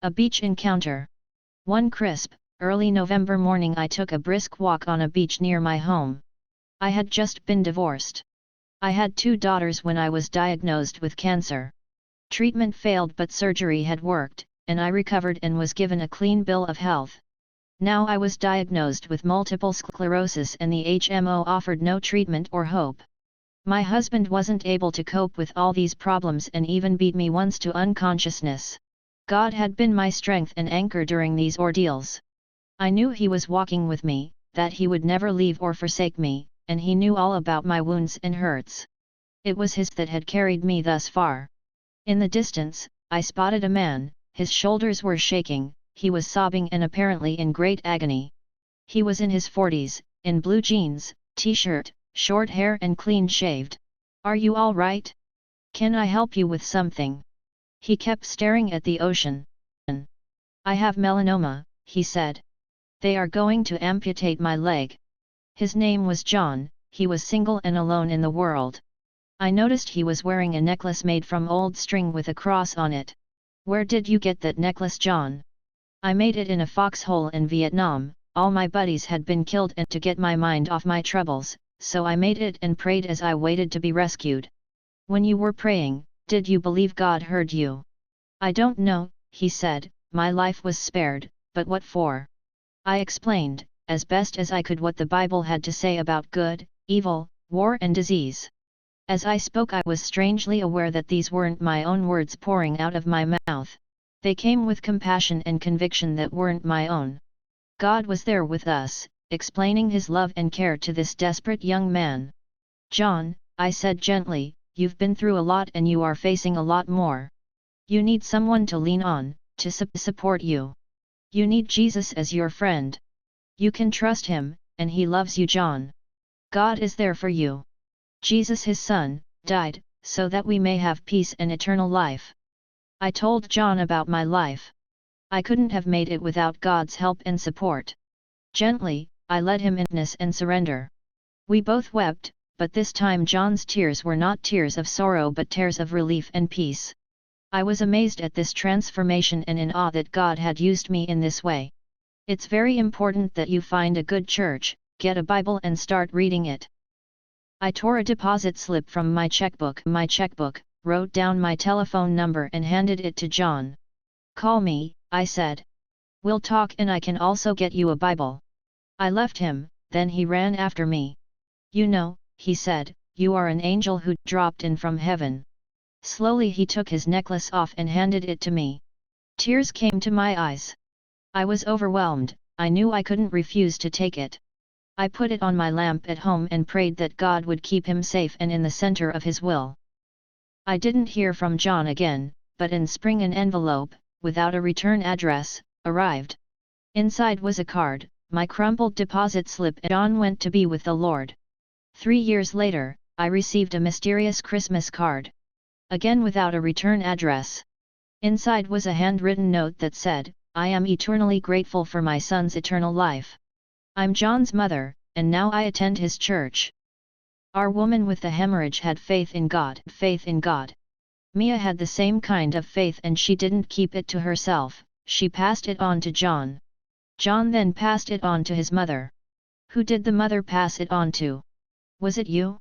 A beach encounter. One crisp, early November morning I took a brisk walk on a beach near my home. I had just been divorced. I had 2 daughters when I was diagnosed with cancer. Treatment failed but surgery had worked, and I recovered and was given a clean bill of health. Now I was diagnosed with multiple sclerosis and the HMO offered no treatment or hope. My husband wasn't able to cope with all these problems and even beat me once to unconsciousness. God had been my strength and anchor during these ordeals. I knew He was walking with me, that He would never leave or forsake me, and He knew all about my wounds and hurts. It was His that had carried me thus far. In the distance, I spotted a man. His shoulders were shaking, he was sobbing and apparently in great agony. He was in his 40s, in blue jeans, t-shirt, short hair and clean shaved. "Are you all right? Can I help you with something?" He kept staring at the ocean. "I have melanoma," he said. "They are going to amputate my leg." His name was John, he was single and alone in the world. I noticed he was wearing a necklace made from old string with a cross on it. "Where did you get that necklace, John?" "I made it in a foxhole in Vietnam. All my buddies had been killed and to get my mind off my troubles, so I made it and prayed as I waited to be rescued." "When you were praying, did you believe God heard you?" "I don't know," he said, "my life was spared, but what for?" I explained, as best as I could, what the Bible had to say about good, evil, war and disease. As I spoke I was strangely aware that these weren't my own words pouring out of my mouth. They came with compassion and conviction that weren't my own. God was there with us, explaining His love and care to this desperate young man. "John," I said gently, "you've been through a lot and you are facing a lot more. You need someone to lean on, to support you. You need Jesus as your friend. You can trust Him, and He loves you, John. God is there for you. Jesus, His Son, died, so that we may have peace and eternal life." I told John about my life. I couldn't have made it without God's help and support. Gently, I led him in forgiveness and surrender. We both wept, but this time John's tears were not tears of sorrow but tears of relief and peace. I was amazed at this transformation and in awe that God had used me in this way. It's very important that you find a good church, get a Bible and start reading it. I tore a deposit slip from my checkbook, wrote down my telephone number and handed it to John. "Call me," I said. "We'll talk and I can also get you a Bible." I left him, then he ran after me. "You know," he said, "you are an angel who dropped in from heaven." Slowly he took his necklace off and handed it to me. Tears came to my eyes. I was overwhelmed, I knew I couldn't refuse to take it. I put it on my lamp at home and prayed that God would keep him safe and in the center of His will. I didn't hear from John again, but in spring an envelope, without a return address, arrived. Inside was a card, my crumpled deposit slip. John went to be with the Lord. 3 years later, I received a mysterious Christmas card. Again without a return address. Inside was a handwritten note that said, "I am eternally grateful for my son's eternal life. I'm John's mother, and now I attend his church." Our woman with the hemorrhage had faith in God. Mia had the same kind of faith and she didn't keep it to herself, she passed it on to John. John then passed it on to his mother. Who did the mother pass it on to? Was it you?